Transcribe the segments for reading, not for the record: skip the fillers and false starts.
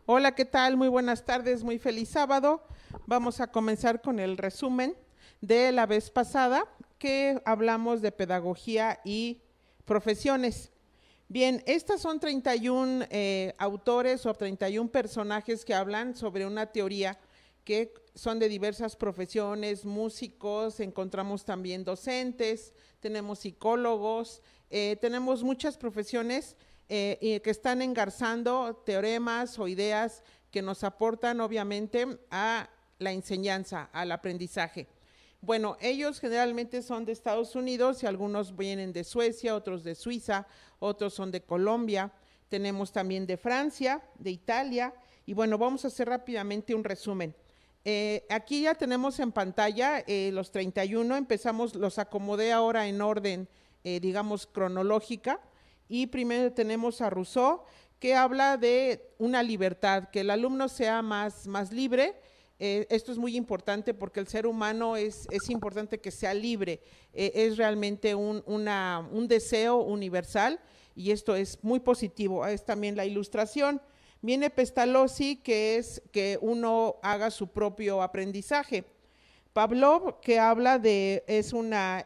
Hola, ¿qué tal? Muy buenas tardes, muy feliz sábado. Vamos a comenzar con el resumen de la vez pasada que hablamos de pedagogía y profesiones. Bien, estas son 31 autores o 31 personajes que hablan sobre una teoría que son de diversas profesiones, músicos, encontramos también docentes, tenemos psicólogos, tenemos muchas profesiones y que están engarzando teoremas o ideas que nos aportan obviamente a la enseñanza, al aprendizaje. Bueno, ellos generalmente son de Estados Unidos y algunos vienen de Suecia, otros de Suiza, otros son de Colombia. Tenemos también de Francia, de Italia. Y bueno, vamos a hacer rápidamente un resumen. Aquí ya tenemos en pantalla los 31, empezamos, los acomodé ahora en orden, digamos, cronológica. Y primero tenemos a Rousseau, que habla de una libertad, que el alumno sea más libre. Esto es muy importante porque el ser humano es importante que sea libre, es realmente un deseo universal y esto es muy positivo. Es también la ilustración. Viene Pestalozzi, que es que uno haga su propio aprendizaje. Pavlov, que habla de,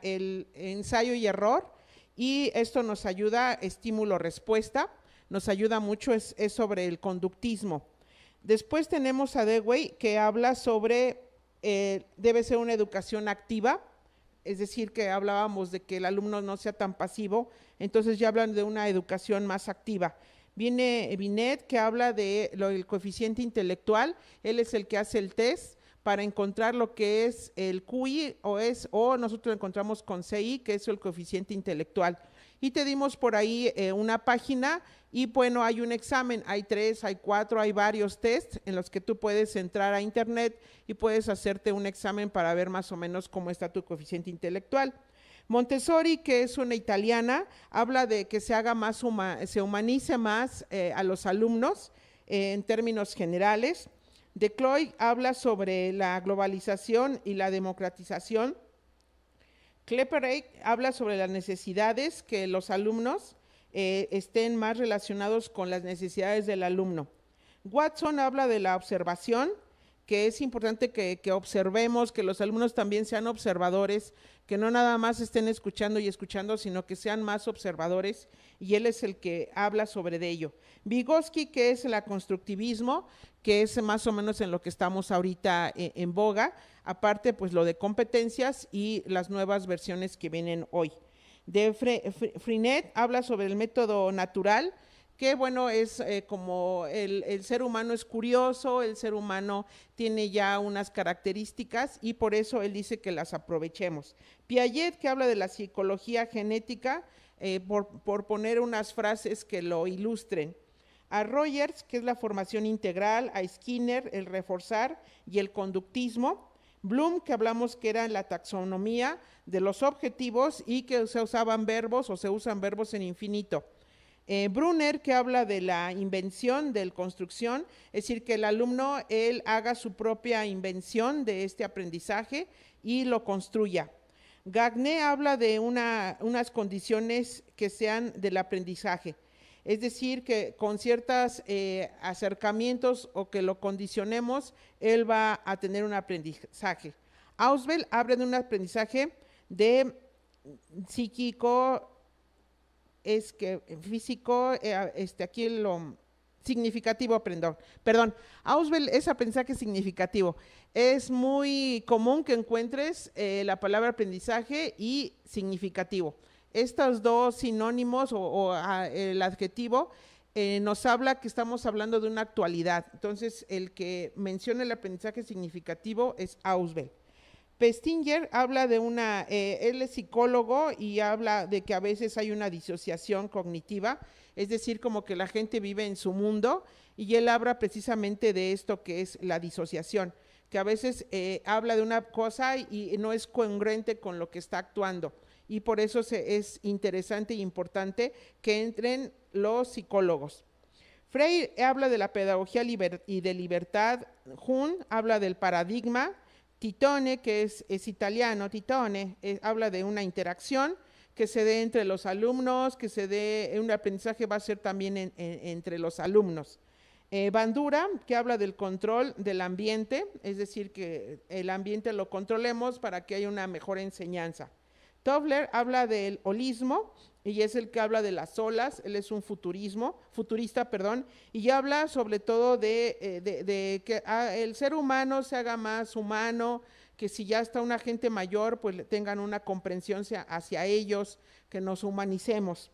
el ensayo y error, y esto nos ayuda, estímulo-respuesta, nos ayuda mucho, es sobre el conductismo. Después tenemos a Dewey, que habla sobre, debe ser una educación activa, es decir, que hablábamos de que el alumno no sea tan pasivo, entonces ya hablan de una educación más activa. Viene Binet, que habla del coeficiente intelectual, él es el que hace el test para encontrar lo que es el QI o nosotros lo encontramos con CI, que es el coeficiente intelectual. Y te dimos por ahí una página y bueno, hay un examen, hay 3, hay 4, hay varios tests en los que tú puedes entrar a internet y puedes hacerte un examen para ver más o menos cómo está tu coeficiente intelectual. Montessori, que es una italiana, habla de que se haga más se humanice más a los alumnos en términos generales. De Cloy habla sobre la globalización y la democratización. Klepperey habla sobre las necesidades, que los alumnos estén más relacionados con las necesidades del alumno. Watson habla de la observación, que es importante que observemos, que los alumnos también sean observadores, que no nada más estén escuchando y escuchando, sino que sean más observadores, y él es el que habla sobre ello. Vygotsky, que es el constructivismo, que es más o menos en lo que estamos ahorita en boga, aparte pues lo de competencias y las nuevas versiones que vienen hoy. De Freinet habla sobre el método natural, que bueno, es como el ser humano es curioso, el ser humano tiene ya unas características y por eso él dice que las aprovechemos. Piaget, que habla de la psicología genética, por poner unas frases que lo ilustren. A Rogers, que es la formación integral, a Skinner, el reforzar y el conductismo. Bloom, que hablamos que era la taxonomía de los objetivos y que se usaban verbos o se usan verbos en infinito. Brunner, que habla de la invención, de la construcción, es decir, que el alumno, él haga su propia invención de este aprendizaje y lo construya. Gagné habla de unas condiciones que sean del aprendizaje, es decir, que con ciertos acercamientos o que lo condicionemos, él va a tener un aprendizaje. Ausubel habla de un aprendizaje de psíquico, es que físico, aquí lo significativo, perdón, Ausubel es aprendizaje significativo. Es muy común que encuentres la palabra aprendizaje y significativo. Estos dos sinónimos el adjetivo nos habla que estamos hablando de una actualidad. Entonces, el que menciona el aprendizaje significativo es Ausubel. Pestinger habla de él es psicólogo y habla de que a veces hay una disociación cognitiva, es decir, como que la gente vive en su mundo y él habla precisamente de esto que es la disociación, que a veces habla de una cosa y no es congruente con lo que está actuando y por eso es interesante e importante que entren los psicólogos. Freire habla de la pedagogía y de libertad, Jung habla del paradigma, Titone, que es italiano, Titone, habla de una interacción que se dé entre los alumnos, que se dé un aprendizaje va a ser también entre los alumnos. Bandura, que habla del control del ambiente, es decir, que el ambiente lo controlemos para que haya una mejor enseñanza. Toffler habla del holismo y es el que habla de las olas, él es un futurista, perdón, y habla sobre todo de que el ser humano se haga más humano, que si ya está una gente mayor, pues tengan una comprensión hacia ellos, que nos humanicemos.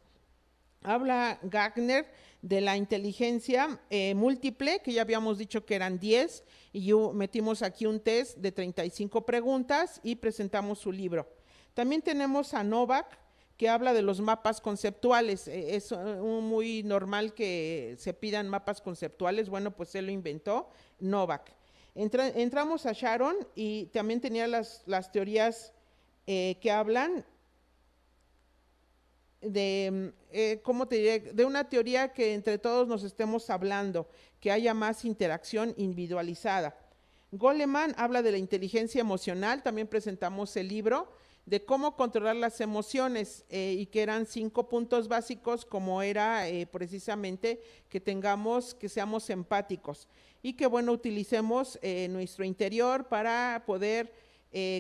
Habla Gardner de la inteligencia múltiple, que ya habíamos dicho que eran 10, y metimos aquí un test de 35 preguntas y presentamos su libro. También tenemos a Novak, que habla de los mapas conceptuales. Es muy normal que se pidan mapas conceptuales, bueno, pues él lo inventó, Novak. Entramos a Sharon y también tenía las teorías que hablan de, ¿cómo te diré? De una teoría que entre todos nos estemos hablando, que haya más interacción individualizada. Goleman habla de la inteligencia emocional, también presentamos el libro de cómo controlar las emociones y que eran 5 puntos básicos, como era precisamente que seamos empáticos y que bueno, utilicemos nuestro interior para poder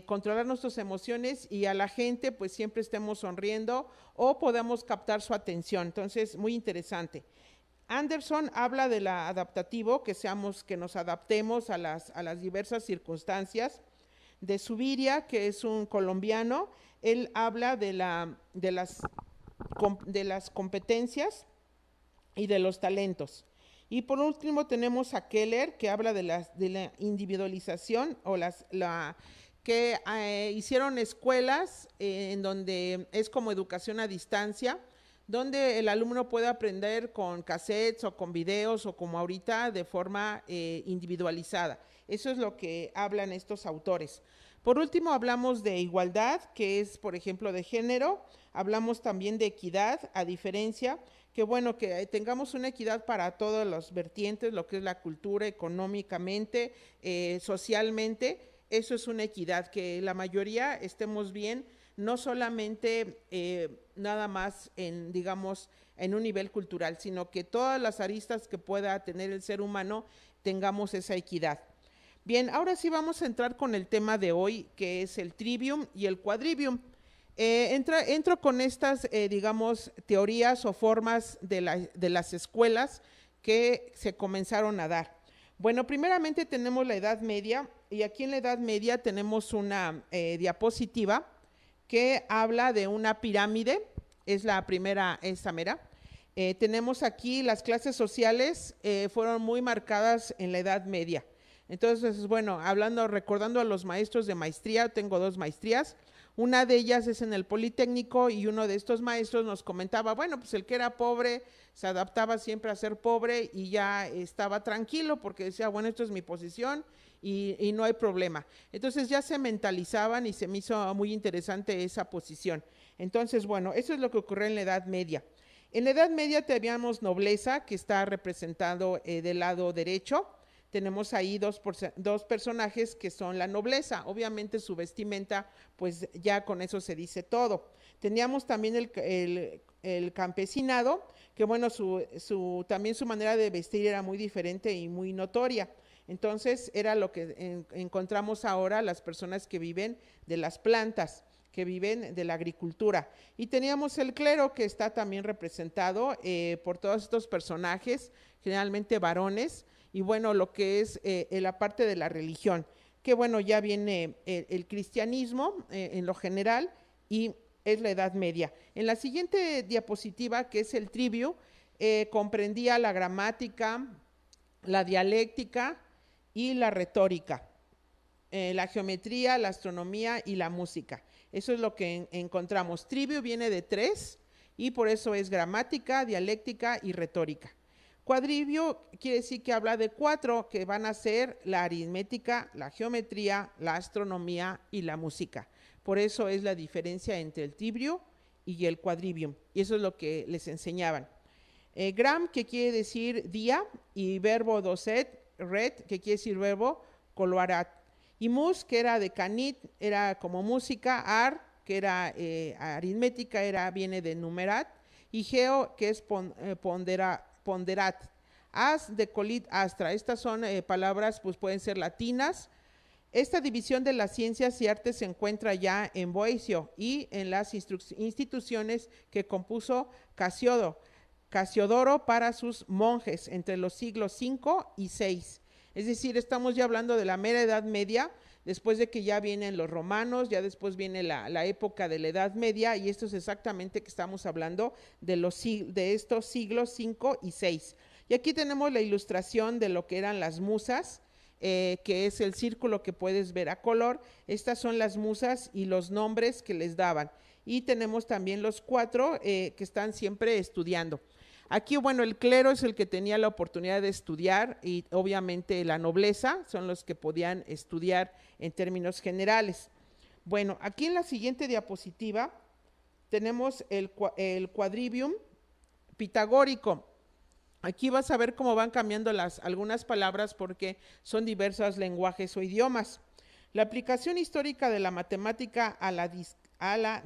controlar nuestras emociones y a la gente pues siempre estemos sonriendo o podamos captar su atención. Entonces, muy interesante. Anderson habla de la adaptativo, que nos adaptemos a las diversas circunstancias. De Subiria, que es un colombiano, él habla de las competencias y de los talentos. Y por último tenemos a Keller, que habla de la individualización o que hicieron escuelas en donde es como educación a distancia, donde el alumno puede aprender con cassettes o con videos o como ahorita de forma individualizada. Eso es lo que hablan estos autores. Por último, hablamos de igualdad, que es, por ejemplo, de género. Hablamos también de equidad, a diferencia que, bueno, que tengamos una equidad para todos los vertientes, lo que es la cultura, económicamente, socialmente. Eso es una equidad, que la mayoría estemos bien, no solamente nada más digamos, en un nivel cultural, sino que todas las aristas que pueda tener el ser humano tengamos esa equidad. Bien, ahora sí vamos a entrar con el tema de hoy, que es el trivium y el quadrivium. Entro con estas, digamos, teorías o formas de las escuelas que se comenzaron a dar. Bueno, primeramente tenemos la Edad Media, y aquí en la Edad Media tenemos una diapositiva que habla de una pirámide, es la primera, esta mera. Tenemos aquí las clases sociales, fueron muy marcadas en la Edad Media. Entonces, bueno, recordando a los maestros de maestría, tengo 2 maestrías, una de ellas es en el Politécnico y uno de estos maestros nos comentaba, bueno, pues el que era pobre se adaptaba siempre a ser pobre y ya estaba tranquilo porque decía, bueno, esto es mi posición y no hay problema. Entonces ya se mentalizaban y se me hizo muy interesante esa posición. Entonces, bueno, eso es lo que ocurrió en la Edad Media. En la Edad Media teníamos nobleza, que está representado del lado derecho. Tenemos ahí dos personajes que son la nobleza. Obviamente su vestimenta, pues ya con eso se dice todo. Teníamos también el campesinado, que bueno, también su manera de vestir era muy diferente y muy notoria. Entonces era lo que encontramos ahora las personas que viven de las plantas, que viven de la agricultura. Y teníamos el clero, que está también representado por todos estos personajes, generalmente varones, y bueno, lo que es la parte de la religión, que bueno, ya viene el cristianismo en lo general y es la Edad Media. En la siguiente diapositiva, que es el trivio, comprendía la gramática, la dialéctica y la retórica, la geometría, la astronomía y la música. Eso es lo que encontramos. Trivio viene de 3 y por eso es gramática, dialéctica y retórica. Cuadrivio quiere decir que habla de 4, que van a ser la aritmética, la geometría, la astronomía y la música. Por eso es la diferencia entre el trivio y el quadrivium. Y eso es lo que les enseñaban. Gram, que quiere decir día, y verbo docet, red, que quiere decir verbo, coloarat. Y mus, que era de canit, era como música. Ar, que era aritmética, viene de numerat. Y geo, que es ponderat. as decolit astra. Estas son palabras, pues pueden ser latinas. Esta división de las ciencias y artes se encuentra ya en Boecio y en las instituciones que compuso Casiodoro para sus monjes entre los siglos V y VI. Es decir, estamos ya hablando de la mera Edad Media, después de que ya vienen los romanos, ya después viene la época de la Edad Media, y esto es exactamente que estamos hablando de estos siglos V y VI. Y aquí tenemos la ilustración de lo que eran las musas, que es el círculo que puedes ver a color. Estas son las musas y los nombres que les daban. Y tenemos también los 4 que están siempre estudiando. Aquí, bueno, el clero es el que tenía la oportunidad de estudiar y obviamente la nobleza son los que podían estudiar en términos generales. Bueno, aquí en la siguiente diapositiva tenemos el quadrivium pitagórico. Aquí vas a ver cómo van cambiando algunas palabras porque son diversos lenguajes o idiomas. La aplicación histórica de la matemática a la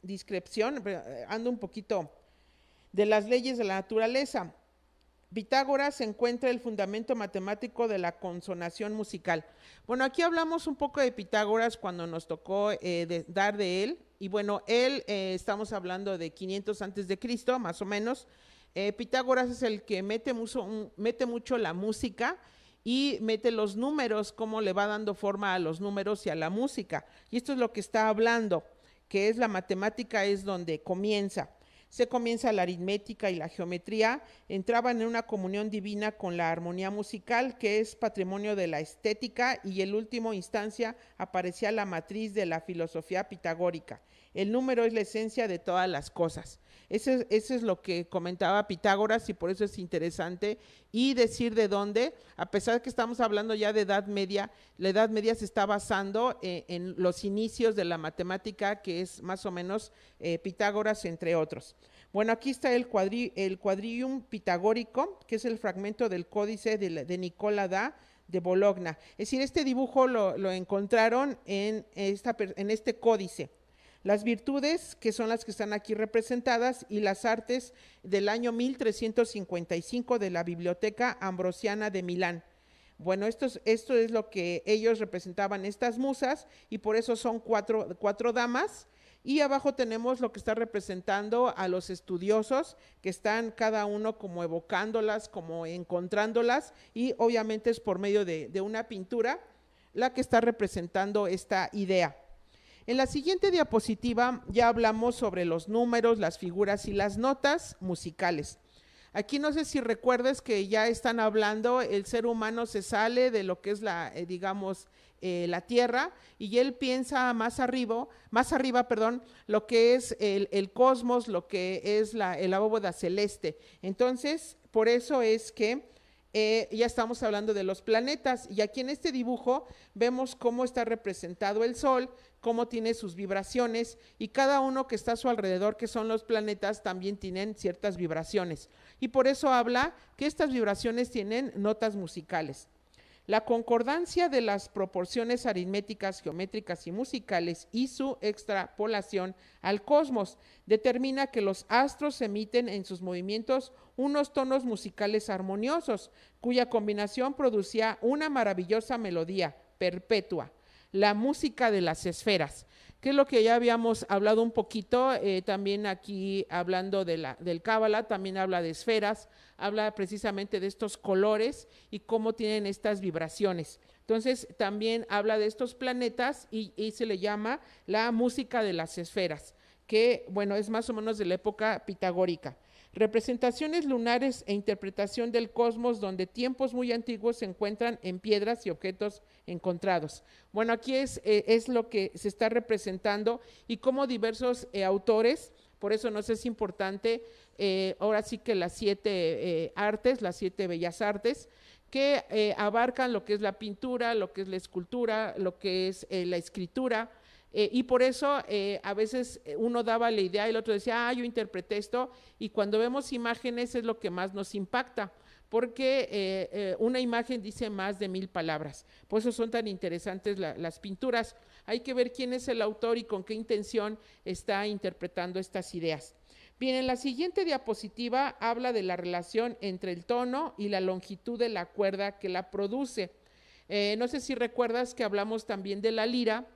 discreción, ando un poquito, de las leyes de la naturaleza. Pitágoras encuentra el fundamento matemático de la consonación musical. Bueno, aquí hablamos un poco de Pitágoras cuando nos tocó dar de él. Y bueno, él, estamos hablando de 500 antes de Cristo, más o menos. Pitágoras es el que mete mucho la música y mete los números, cómo le va dando forma a los números y a la música. Y esto es lo que está hablando, que es la matemática, es donde comienza. Se comienza la aritmética y la geometría, entraban en una comunión divina con la armonía musical, que es patrimonio de la estética, y en última instancia aparecía la matriz de la filosofía pitagórica. El número es la esencia de todas las cosas. Eso es lo que comentaba Pitágoras y por eso es interesante y decir de dónde, a pesar de que estamos hablando ya de Edad Media, la Edad Media se está basando en los inicios de la matemática, que es más o menos Pitágoras, entre otros. Bueno, aquí está el quadrivium pitagórico, que es el fragmento del códice de Nicola de Bologna. Es decir, este dibujo lo encontraron en este códice. Las virtudes, que son las que están aquí representadas, y las artes del año 1355 de la Biblioteca Ambrosiana de Milán. Bueno, esto es lo que ellos representaban, estas musas, y por eso son cuatro damas. Y abajo tenemos lo que está representando a los estudiosos, que están cada uno como evocándolas, como encontrándolas, y obviamente es por medio de una pintura la que está representando esta idea. En la siguiente diapositiva ya hablamos sobre los números, las figuras y las notas musicales. Aquí no sé si recuerdes que ya están hablando, el ser humano se sale de lo que es la Tierra, y él piensa más arriba, lo que es el cosmos, lo que es la bóveda celeste. Entonces, por eso es que ya estamos hablando de los planetas, y aquí en este dibujo vemos cómo está representado el Sol, cómo tiene sus vibraciones, y cada uno que está a su alrededor, que son los planetas, también tienen ciertas vibraciones, y por eso habla que estas vibraciones tienen notas musicales. La concordancia de las proporciones aritméticas, geométricas y musicales y su extrapolación al cosmos determina que los astros emiten en sus movimientos unos tonos musicales armoniosos, cuya combinación producía una maravillosa melodía perpetua, la música de las esferas, que es lo que ya habíamos hablado un poquito, también aquí hablando del Cábala, también habla de esferas, habla precisamente de estos colores y cómo tienen estas vibraciones. Entonces también habla de estos planetas y se le llama la música de las esferas, que bueno, es más o menos de la época pitagórica. Representaciones lunares e interpretación del cosmos donde tiempos muy antiguos se encuentran en piedras y objetos encontrados. Bueno, aquí es lo que se está representando y cómo diversos autores, por eso nos es importante, ahora sí que las 7 artes, las 7 bellas artes, que abarcan lo que es la pintura, lo que es la escultura, lo que es la escritura, y por eso a veces uno daba la idea y el otro decía, yo interpreté esto, y cuando vemos imágenes es lo que más nos impacta, porque una imagen dice más de 1000 palabras, por eso son tan interesantes las pinturas. Hay que ver quién es el autor y con qué intención está interpretando estas ideas. Bien, en la siguiente diapositiva habla de la relación entre el tono y la longitud de la cuerda que la produce. No sé si recuerdas que hablamos también de la lira,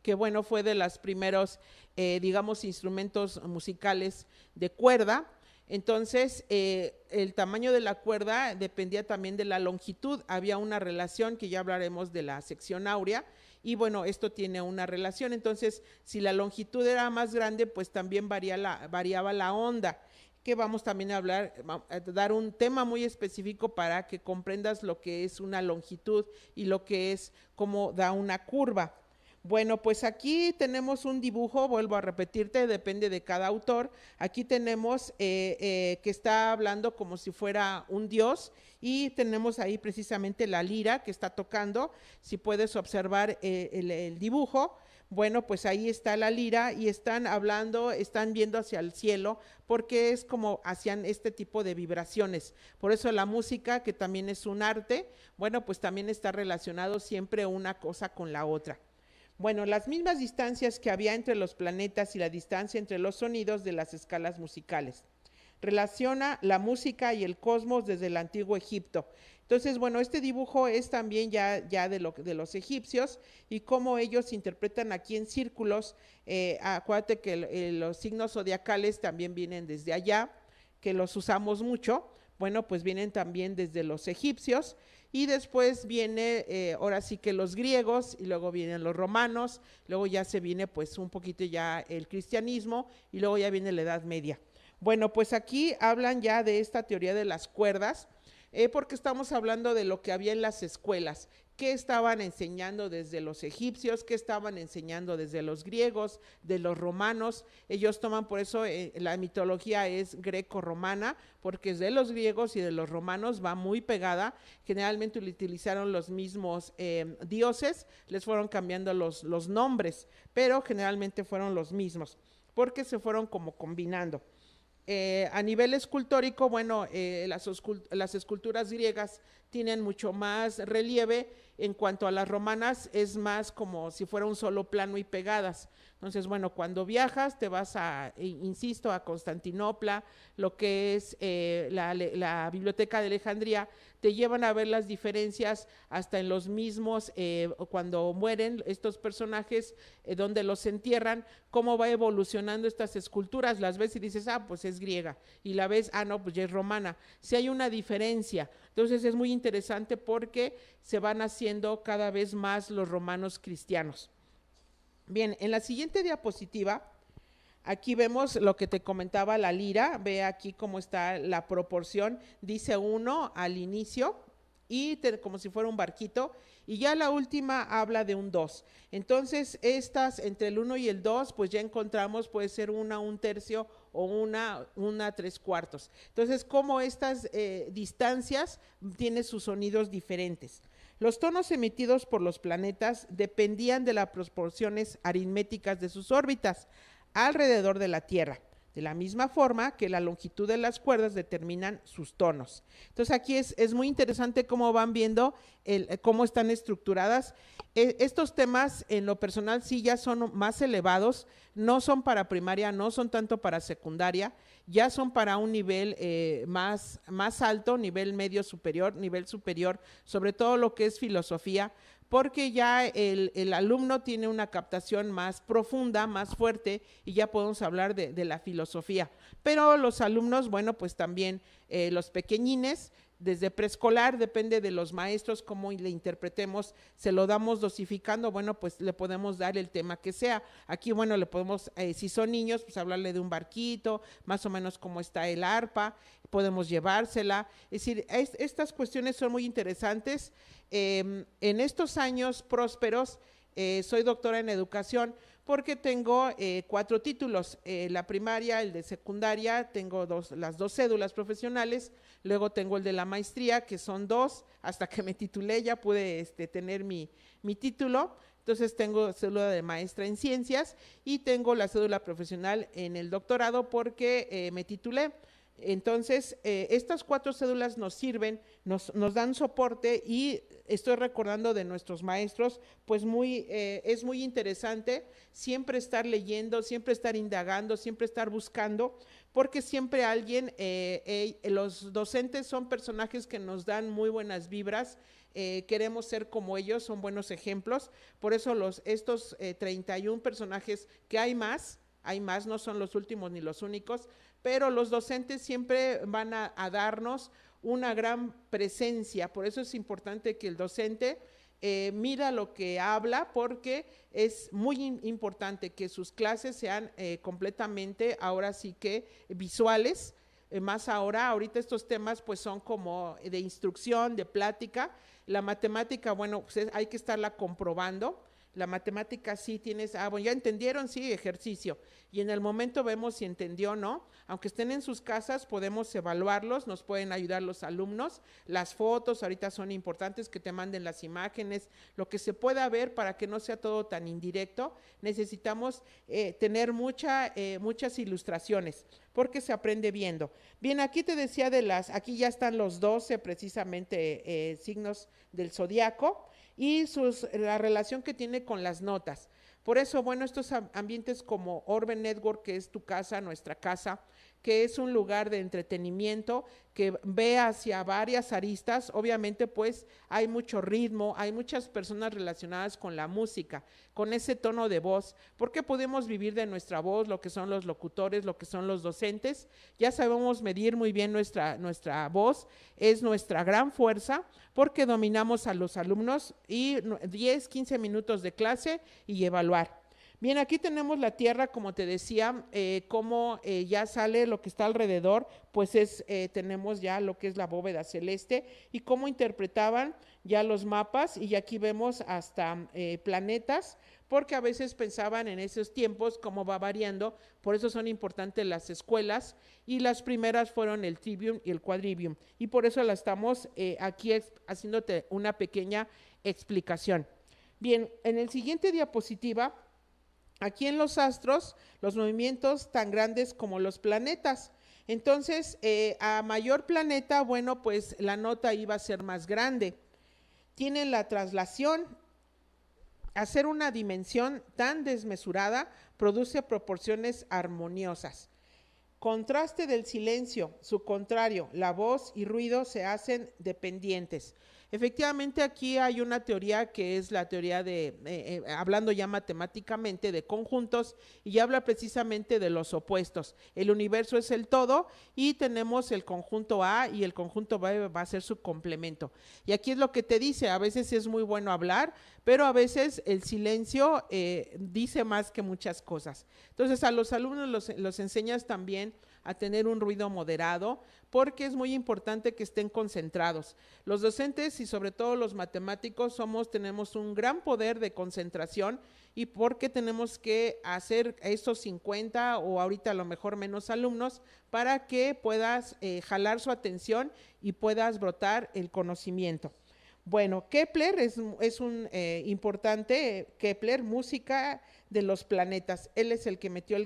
que bueno, fue de los primeros, digamos, instrumentos musicales de cuerda. Entonces, el tamaño de la cuerda dependía también de la longitud. Había una relación, que ya hablaremos de la sección áurea, y bueno, esto tiene una relación. Entonces, si la longitud era más grande, pues también variaba la onda, que vamos también a hablar, a dar un tema muy específico para que comprendas lo que es una longitud y lo que es cómo da una curva. Bueno, pues aquí tenemos un dibujo, vuelvo a repetirte, depende de cada autor. Aquí tenemos que está hablando como si fuera un dios, y tenemos ahí precisamente la lira que está tocando. Si puedes observar el dibujo, bueno, pues ahí está la lira y están hablando, están viendo hacia el cielo, porque es como hacían este tipo de vibraciones. Por eso la música, que también es un arte, bueno, pues también está relacionado siempre una cosa con la otra. Bueno, las mismas distancias que había entre los planetas y la distancia entre los sonidos de las escalas musicales. Relaciona la música y el cosmos desde el antiguo Egipto. Entonces, bueno, este dibujo es también ya de los egipcios, y cómo ellos interpretan aquí en círculos. Acuérdate que los signos zodiacales también vienen desde allá, que los usamos mucho. Bueno, pues vienen también desde los egipcios, y después viene, ahora sí que los griegos, y luego vienen los romanos, luego ya se viene pues un poquito ya el cristianismo, y luego ya viene la Edad Media. Bueno, pues aquí hablan ya de esta teoría de las cuerdas, porque estamos hablando de lo que había en las escuelas. ¿Qué estaban enseñando desde los egipcios? ¿Qué estaban enseñando desde los griegos, de los romanos? Ellos toman, por eso la mitología es greco-romana, porque es de los griegos y de los romanos, va muy pegada. Generalmente utilizaron los mismos dioses, les fueron cambiando los nombres, pero generalmente fueron los mismos, porque se fueron como combinando. A nivel escultórico, bueno, las esculturas griegas tienen mucho más relieve. En cuanto a las romanas, es más como si fuera un solo plano y pegadas. Entonces, bueno, cuando viajas te vas insisto, a Constantinopla, lo que es la Biblioteca de Alejandría, te llevan a ver las diferencias hasta en los mismos, cuando mueren estos personajes, donde los entierran, cómo va evolucionando estas esculturas. Las ves y dices, pues es griega, y la ves, no, pues ya es romana. Sí hay una diferencia. Entonces es muy interesante, porque se van haciendo cada vez más los romanos cristianos. Bien, en la siguiente diapositiva, aquí vemos lo que te comentaba, la lira. Ve aquí cómo está la proporción. Dice 1 al inicio, y como si fuera un barquito, y ya la última habla de un 2. Entonces, estas entre el 1 y el 2, pues ya encontramos, puede ser una, un tercio, o una 3/4. Entonces, como estas distancias tienen sus sonidos diferentes. Los tonos emitidos por los planetas dependían de las proporciones aritméticas de sus órbitas alrededor de la Tierra, de la misma forma que la longitud de las cuerdas determinan sus tonos. Entonces aquí es muy interesante cómo van viendo cómo están estructuradas. Estos temas en lo personal sí ya son más elevados, no son para primaria, no son tanto para secundaria, ya son para un nivel más alto, nivel medio superior, nivel superior, sobre todo lo que es filosofía, porque ya el alumno tiene una captación más profunda, más fuerte, y ya podemos hablar de la filosofía. Pero los alumnos, bueno, pues también los pequeñines, desde preescolar, depende de los maestros cómo le interpretemos, se lo damos dosificando. Bueno, pues le podemos dar el tema que sea. Aquí, bueno, le podemos, si son niños, pues hablarle de un barquito, más o menos cómo está el arpa, podemos llevársela. Es decir, estas cuestiones son muy interesantes. En estos años prósperos, soy doctora en educación, porque tengo 4 títulos, la primaria, el de secundaria, tengo las 2 cédulas profesionales, luego tengo el de la maestría, que son 2, hasta que me titulé ya pude tener mi título. Entonces tengo cédula de maestra en ciencias, y tengo la cédula profesional en el doctorado, porque me titulé. Entonces, estas 4 cédulas nos sirven, nos dan soporte y estoy recordando de nuestros maestros, pues es muy interesante siempre estar leyendo, siempre estar indagando, siempre estar buscando, porque siempre alguien, los docentes son personajes que nos dan muy buenas vibras, queremos ser como ellos, son buenos ejemplos, por eso estos 31 personajes que hay más, no son los últimos ni los únicos, pero los docentes siempre van a darnos una gran presencia, por eso es importante que el docente mira lo que habla, porque es muy importante que sus clases sean completamente, ahora sí que visuales, más ahorita estos temas pues son como de instrucción, de plática, la matemática, bueno, pues hay que estarla comprobando, la matemática sí tienes, bueno, ya entendieron, sí, ejercicio. Y en el momento vemos si entendió o no. Aunque estén en sus casas, podemos evaluarlos, nos pueden ayudar los alumnos. Las fotos ahorita son importantes, que te manden las imágenes, lo que se pueda ver para que no sea todo tan indirecto. Necesitamos tener muchas ilustraciones, porque se aprende viendo. Bien, aquí te decía aquí ya están los 12 precisamente signos del zodiaco y la relación que tiene con las notas. Por eso, bueno, estos ambientes como Orbe Network, que es tu casa, nuestra casa, que es un lugar de entretenimiento que ve hacia varias aristas, obviamente pues hay mucho ritmo, hay muchas personas relacionadas con la música, con ese tono de voz, porque podemos vivir de nuestra voz, lo que son los locutores, lo que son los docentes, ya sabemos medir muy bien nuestra voz, es nuestra gran fuerza, porque dominamos a los alumnos y 10, 15 minutos de clase y evaluar. Bien, aquí tenemos la Tierra, como te decía, cómo ya sale lo que está alrededor, pues tenemos ya lo que es la bóveda celeste y cómo interpretaban ya los mapas, y aquí vemos hasta planetas, porque a veces pensaban en esos tiempos cómo va variando, por eso son importantes las escuelas, y las primeras fueron el Trivium y el Quadrivium, y por eso la estamos aquí haciéndote una pequeña explicación. Bien, en el siguiente diapositiva, aquí en los astros, los movimientos tan grandes como los planetas. Entonces, a mayor planeta, bueno, pues la nota iba a ser más grande. Tienen la traslación. Hacer una dimensión tan desmesurada produce proporciones armoniosas. Contraste del silencio, su contrario, la voz y ruido se hacen dependientes. Efectivamente, aquí hay una teoría que es la teoría hablando ya matemáticamente, de conjuntos, y habla precisamente de los opuestos. El universo es el todo y tenemos el conjunto A, y el conjunto B va a ser su complemento. Y aquí es lo que te dice, a veces es muy bueno hablar, pero a veces el silencio dice más que muchas cosas. Entonces, a los alumnos los enseñas también a tener un ruido moderado, porque es muy importante que estén concentrados. Los docentes y sobre todo los matemáticos tenemos un gran poder de concentración, y porque tenemos que hacer estos 50 o ahorita a lo mejor menos alumnos para que puedas jalar su atención y puedas brotar el conocimiento. Bueno, Kepler es un importante, Kepler, música de los planetas. Él es el que metió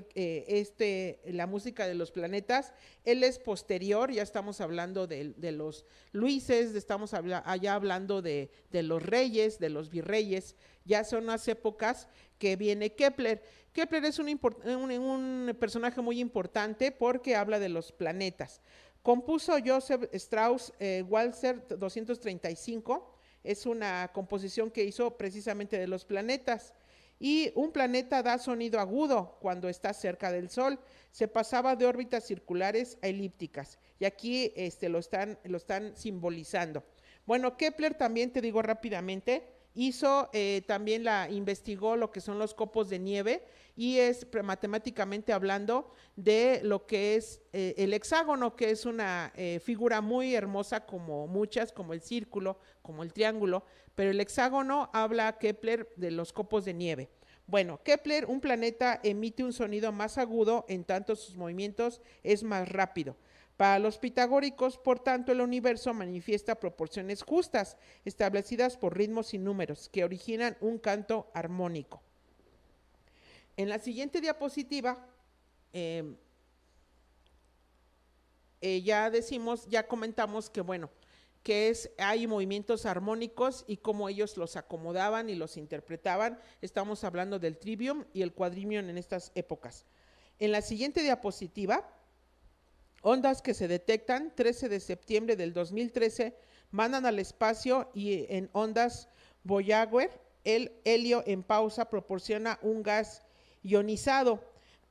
la música de los planetas. Él es posterior, ya estamos hablando de los Luises, estamos allá hablando de los reyes, de los virreyes. Ya son las épocas que viene Kepler. Kepler es un personaje muy importante porque habla de los planetas. Compuso Joseph Strauss Walzer 235, es una composición que hizo precisamente de los planetas. Y un planeta da sonido agudo cuando está cerca del Sol. Se pasaba de órbitas circulares a elípticas. Y aquí lo están simbolizando. Bueno, Kepler también, te digo rápidamente, también investigó lo que son los copos de nieve, y es matemáticamente hablando de lo que es el hexágono, que es una figura muy hermosa, como muchas, como el círculo, como el triángulo, pero el hexágono habla Kepler de los copos de nieve. Bueno, Kepler, un planeta emite un sonido más agudo, en tanto sus movimientos es más rápido. Para los pitagóricos, por tanto, el universo manifiesta proporciones justas, establecidas por ritmos y números, que originan un canto armónico. En la siguiente diapositiva, ya comentamos que, bueno, hay movimientos armónicos y cómo ellos los acomodaban y los interpretaban. Estamos hablando del trivium y el quadrivium en estas épocas. En la siguiente diapositiva, ondas que se detectan 13 de septiembre del 2013, mandan al espacio y en ondas Voyager, el helio en pausa proporciona un gas ionizado.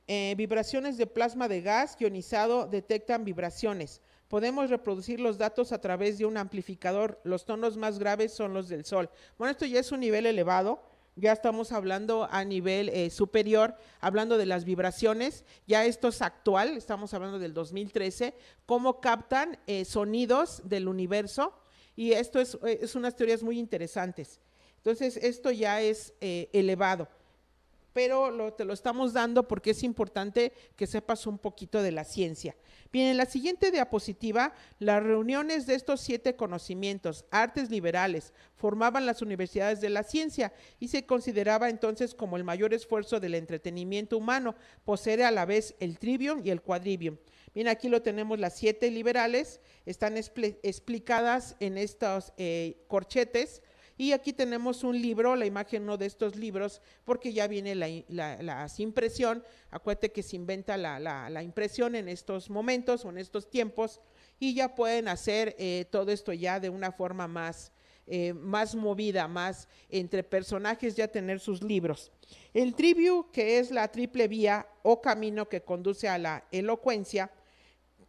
Vibraciones de plasma de gas ionizado detectan vibraciones. Podemos reproducir los datos a través de un amplificador. Los tonos más graves son los del Sol. Bueno, esto ya es un nivel elevado. Ya estamos hablando a nivel superior, hablando de las vibraciones. Ya esto es actual, estamos hablando del 2013. Cómo captan sonidos del universo. Y esto es unas teorías muy interesantes. Entonces, esto ya es elevado. Pero te lo estamos dando porque es importante que sepas un poquito de la ciencia. Bien, en la siguiente diapositiva, las reuniones de estos 7 conocimientos, artes liberales, formaban las universidades de la ciencia y se consideraba entonces como el mayor esfuerzo del entretenimiento humano, poseer a la vez el trivium y el quadrivium. Bien, aquí lo tenemos, las 7 liberales, están explicadas en estos corchetes. Y aquí tenemos un libro, la imagen no de estos libros, porque ya viene la impresión. Acuérdate que se inventa la impresión en estos momentos o en estos tiempos y ya pueden hacer todo esto ya de una forma más movida, más entre personajes, ya tener sus libros. El trivium, que es la triple vía o camino que conduce a la elocuencia,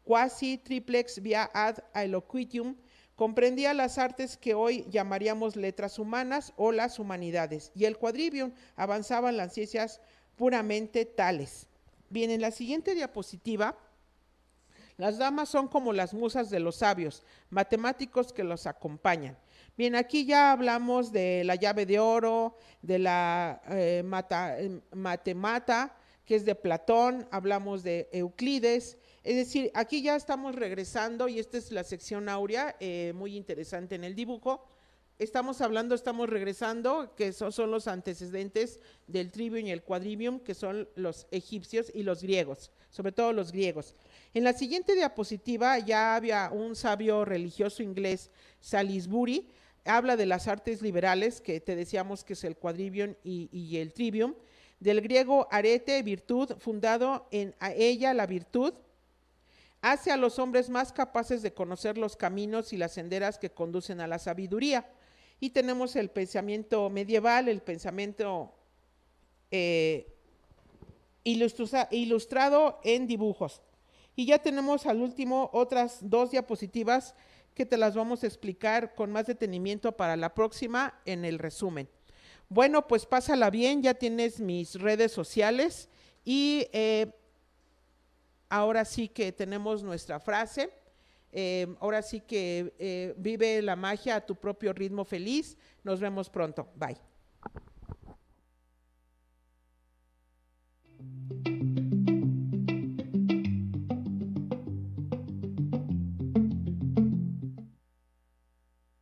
quasi triplex via ad eloquitium, comprendía las artes que hoy llamaríamos letras humanas o las humanidades, y el quadrivium avanzaba en las ciencias puramente tales. Bien, en la siguiente diapositiva, las damas son como las musas de los sabios, matemáticos que los acompañan. Bien, aquí ya hablamos de la llave de oro, de la matemata, que es de Platón, hablamos de Euclides. Es decir, aquí ya estamos regresando y esta es la sección áurea, muy interesante en el dibujo. Estamos regresando, que son los antecedentes del trivium y el quadrivium, que son los egipcios y los griegos, sobre todo los griegos. En la siguiente diapositiva ya había un sabio religioso inglés, Salisbury, habla de las artes liberales, que te decíamos que es el quadrivium y el trivium, del griego arete, virtud, fundado en ella la virtud, hace a los hombres más capaces de conocer los caminos y las senderas que conducen a la sabiduría. Y tenemos el pensamiento medieval, el pensamiento ilustrado en dibujos. Y ya tenemos al último otras 2 diapositivas que te las vamos a explicar con más detenimiento para la próxima en el resumen. Bueno, pues pásala bien, ya tienes mis redes sociales y ahora sí que tenemos nuestra frase, ahora sí que vive la magia a tu propio ritmo feliz. Nos vemos pronto, bye.